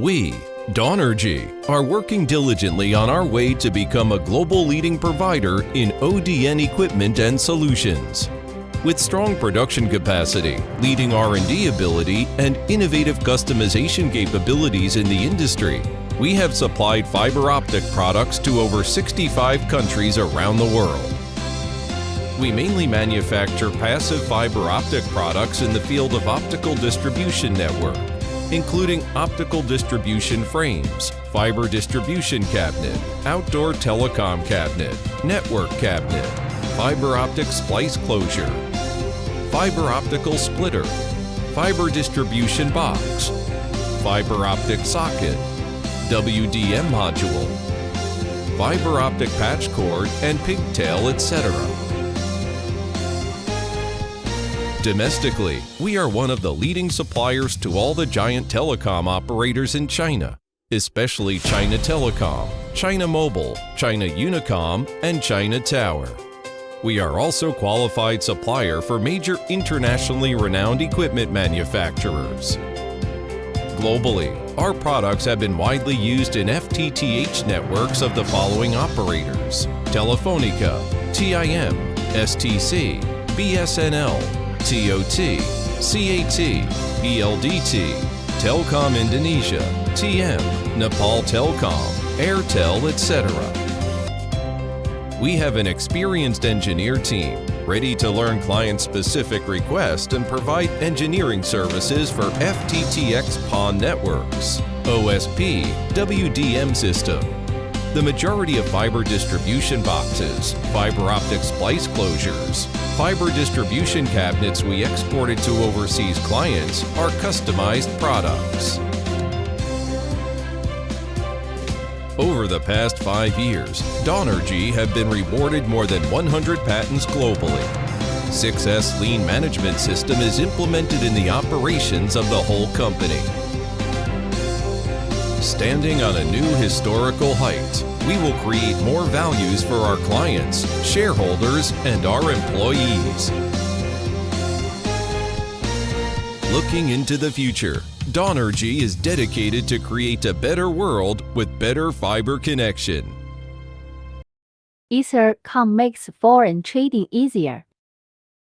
We, Dawnergy, are working diligently on our way to become a global leading provider in ODN equipment and solutions. With strong production capacity, leading R&D ability, and innovative customization capabilities in the industry, we have supplied fiber optic products to over 65 countries around the world. We mainly manufacture passive fiber optic products in the field of optical distribution network, including optical distribution frames, fiber distribution cabinet, outdoor telecom cabinet, network cabinet, fiber optic splice closure, fiber optical splitter, fiber distribution box, fiber optic socket, WDM module, fiber optic patch cord and pigtail, etc. Domestically, we are one of the leading suppliers to all the giant telecom operators in China, especially China Telecom, China Mobile, China Unicom, and China Tower. We are also qualified supplier for major internationally renowned equipment manufacturers. Globally, our products have been widely used in FTTH networks of the following operators: Telefonica, TIM, STC, BSNL, TOT, CAT, PLDT, Telkom Indonesia, TM, Nepal Telkom, Airtel, etc. We have an experienced engineer team ready to learn client-specific requests and provide engineering services for FTTX PON networks, OSP, WDM system. The majority of fiber distribution boxes, fiber optic splice closures, fiber distribution cabinets we exported to overseas clients are customized products. Over the past 5 years, Dawnergy have been rewarded more than 100 patents globally. 6S Lean Management System is implemented in the operations of the whole company. Standing on a new historical height, we will create more values for our clients, shareholders, and our employees. Looking into the future, Dawnergy is dedicated to create a better world with better fiber connection. Ether.com makes foreign trading easier.